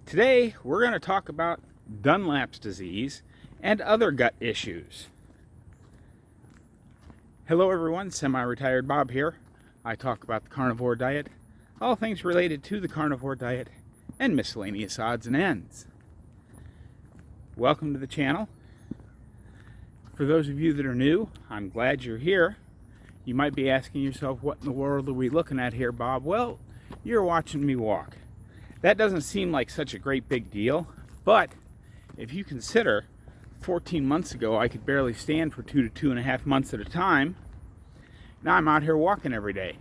Today, we're going to talk about Dunlap's disease and other gut issues. Hello everyone, Semi-Retired Bob here. I talk about the carnivore diet, all things related to the carnivore diet, and miscellaneous odds and ends. Welcome to the channel. For those of you that are new, I'm glad you're here. You might be asking yourself, what in the world are we looking at here, Bob? Well, you're watching me walk. That doesn't seem like such a great big deal, but if you consider 14 months ago I could barely stand for 2 to 2.5 months at a time, now I'm out here walking every day.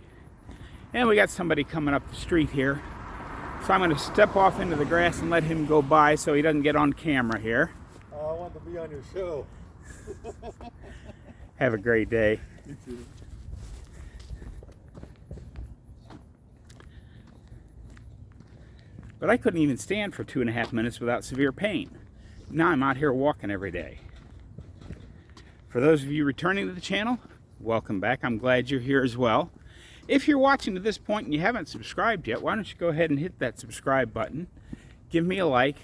And we got somebody coming up the street here, so I'm going to step off into the grass and let him go by so he doesn't get on camera here. I want to be on your show. Have a great day. You too. But I couldn't even stand for 2.5 minutes without severe pain. Now I'm out here walking every day. For those of you returning to the channel, welcome back. I'm glad you're here as well. If you're watching to this point and you haven't subscribed yet, why don't you go ahead and hit that subscribe button. Give me a like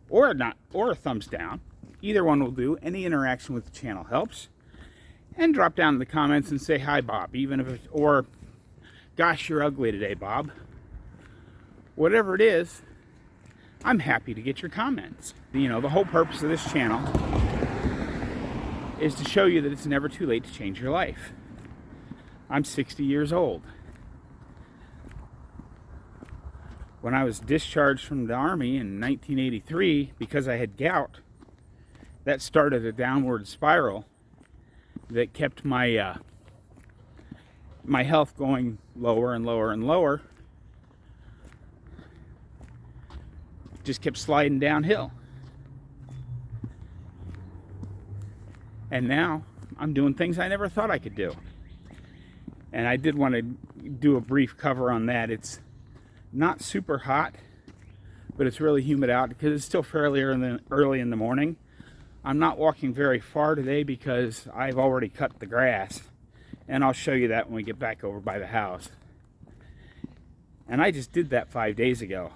or a thumbs down. Either one will do. Any interaction with the channel helps. And drop down in the comments and say hi, Bob, even if it's, or gosh, you're ugly today, Bob. Whatever it is, I'm happy to get your comments. You know, the whole purpose of this channel is to show you that it's never too late to change your life. I'm 60 years old. When I was discharged from the Army in 1983, because I had gout, that started a downward spiral that kept my my health going lower and lower and lower. Just kept sliding downhill. And now I'm doing things I never thought I could do. And I did want to do a brief cover on that. It's not super hot, but it's really humid out because it's still fairly early in the morning. I'm not walking very far today because I've already cut the grass, and I'll show you that when we get back over by the house. And I just did that 5 days ago.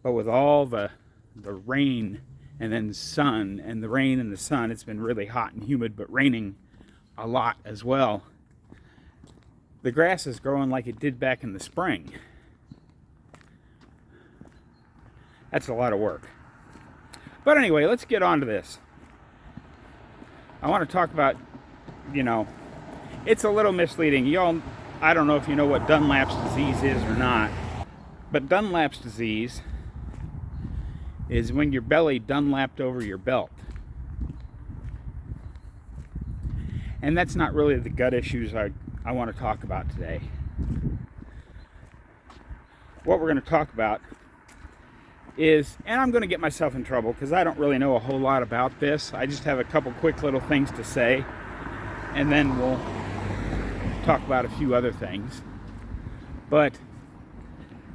But with all the rain and then sun, and the rain and the sun, it's been really hot and humid, but raining a lot as well. The grass is growing like it did back in the spring. That's a lot of work. But anyway, let's get on to this. I want to talk about, you know, it's a little misleading. Y'all, I don't know if you know what Dunlap's disease is or not, but Dunlap's disease is when your belly Dunlapped over your belt. And that's not really the gut issues I want to talk about today. What we're going to talk about is, and I'm going to get myself in trouble because I don't really know a whole lot about this. I just have a couple quick little things to say, and then we'll talk about a few other things. But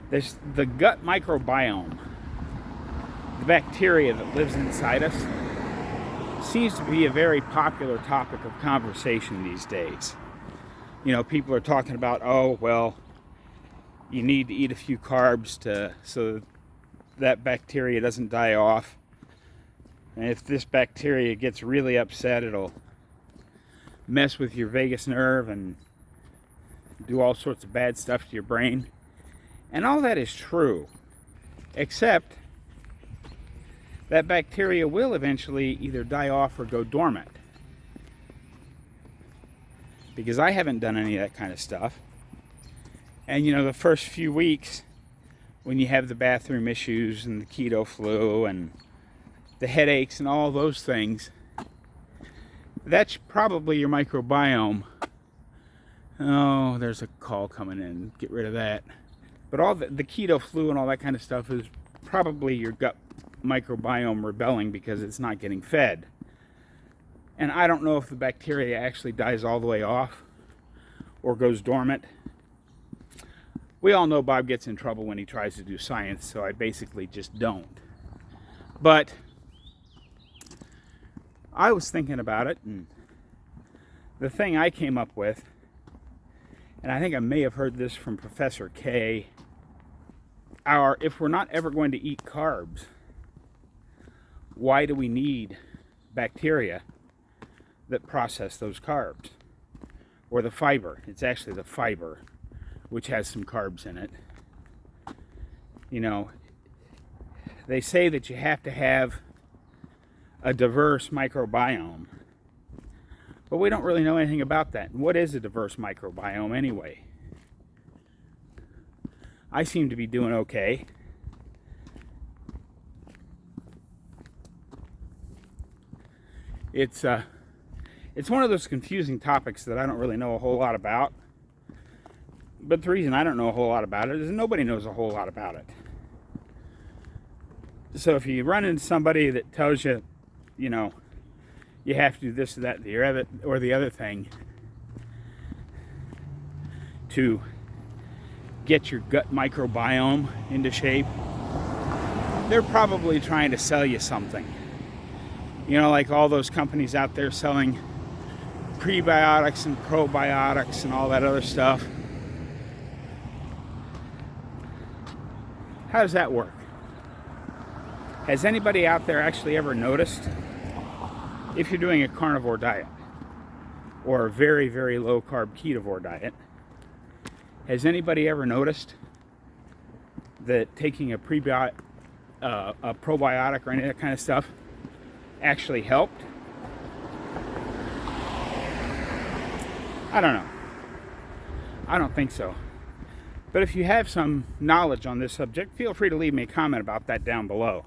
there's the gut microbiome. The bacteria that lives inside us seems to be a very popular topic of conversation these days. You know, people are talking about, oh, well, you need to eat a few carbs so that bacteria doesn't die off. And if this bacteria gets really upset, it'll mess with your vagus nerve and do all sorts of bad stuff to your brain. And all that is true, except that bacteria will eventually either die off or go dormant. Because I haven't done any of that kind of stuff. And you know, the first few weeks, when you have the bathroom issues and the keto flu and the headaches and all those things, that's probably your microbiome. Oh, there's a call coming in. Get rid of that. But all the keto flu and all that kind of stuff is probably your gut microbiome rebelling because it's not getting fed. And I don't know if the bacteria actually dies all the way off or goes dormant. We all know Bob gets in trouble when he tries to do science, so I basically just don't. But I was thinking about it, and the thing I came up with, and I think I may have heard this from Professor K, if we're not ever going to eat carbs, why do we need bacteria that process those carbs? Or the fiber. It's actually the fiber, which has some carbs in it. You know, they say that you have to have a diverse microbiome, but we don't really know anything about that. And what is a diverse microbiome anyway? I seem to be doing okay. It's one of those confusing topics that I don't really know a whole lot about. But the reason I don't know a whole lot about it is nobody knows a whole lot about it. So if you run into somebody that tells you, you know, you have to do this or that or the other thing to get your gut microbiome into shape, they're probably trying to sell you something. You know, like all those companies out there selling prebiotics and probiotics and all that other stuff. How does that work? Has anybody out there actually ever noticed, if you're doing a carnivore diet or a very, very low carb ketovore diet, has anybody ever noticed that taking a probiotic or any of that kind of stuff actually helped? I don't know. I don't think so. But if you have some knowledge on this subject, feel free to leave me a comment about that down below.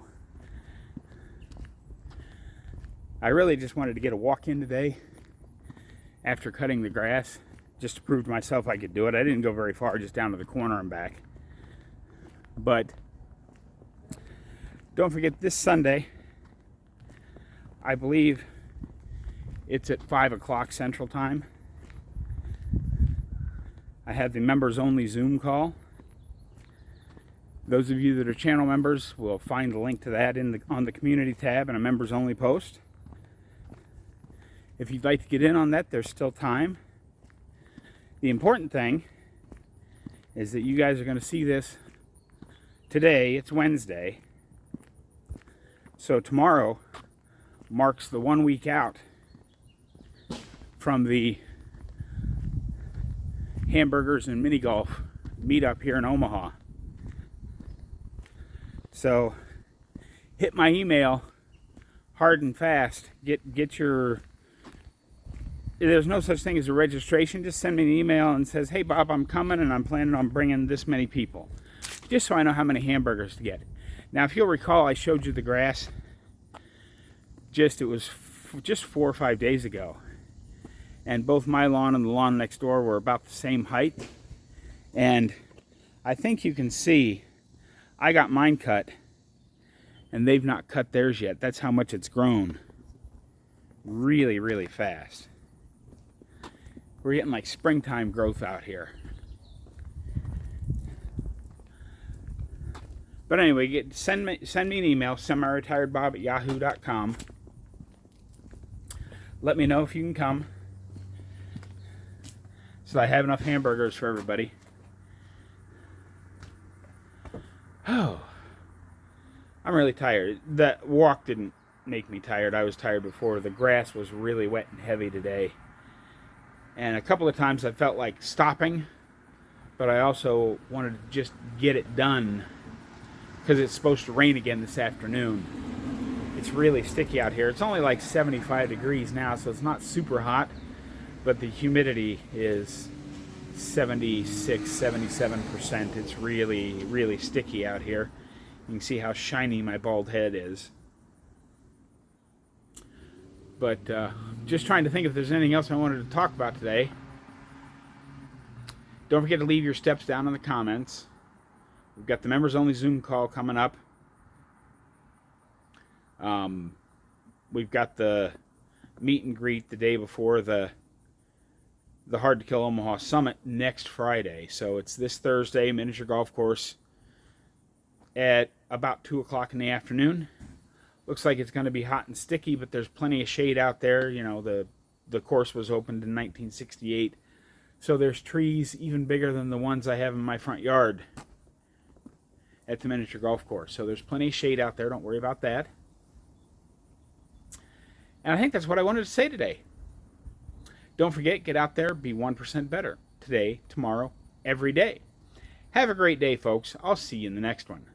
I really just wanted to get a walk in today after cutting the grass, just to prove to myself I could do it. I didn't go very far, just down to the corner and back. But don't forget, this Sunday, I believe it's at 5 o'clock Central Time, I have the members only Zoom call. Those of you that are channel members will find the link to that on the community tab and a members only post. If you'd like to get in on that, there's still time. The important thing is that you guys are going to see this today. It's Wednesday. So tomorrow marks the 1 week out from the hamburgers and mini golf meetup here in Omaha. So hit my email hard and fast. Get your... There's no such thing as a registration. Just send me an email and says, hey Bob, I'm coming and I'm planning on bringing this many people, just so I know how many hamburgers to get. Now, if you'll recall, I showed you the grass it was just 4 or 5 days ago, and both my lawn and the lawn next door were about the same height. And I think you can see I got mine cut and they've not cut theirs yet. That's how much it's grown. Really, really fast. We're getting like springtime growth out here. But anyway, send me an email, SemiRetiredBob@yahoo.com. Let me know if you can come, so I have enough hamburgers for everybody. Oh, I'm really tired. That walk didn't make me tired. I was tired before. The grass was really wet and heavy today. And a couple of times I felt like stopping, but I also wanted to just get it done because it's supposed to rain again this afternoon. It's really sticky out here. It's only like 75 degrees now, so it's not super hot, but the humidity is 76, 77%. It's really, really sticky out here. You can see how shiny my bald head is. But just trying to think if there's anything else I wanted to talk about today. Don't forget to leave your steps down in the comments. We've got the members only Zoom call coming up. We've got the meet and greet the day before the Hard to Kill Omaha Summit next Friday. So it's this Thursday, miniature golf course at about 2 o'clock in the afternoon. Looks like it's going to be hot and sticky, but there's plenty of shade out there. You know, the course was opened in 1968. So there's trees even bigger than the ones I have in my front yard. at the miniature golf course. So there's plenty of shade out there. Don't worry about that. And I think that's what I wanted to say today. Don't forget, get out there, be 1% better. Today, tomorrow, every day. Have a great day, folks. I'll see you in the next one.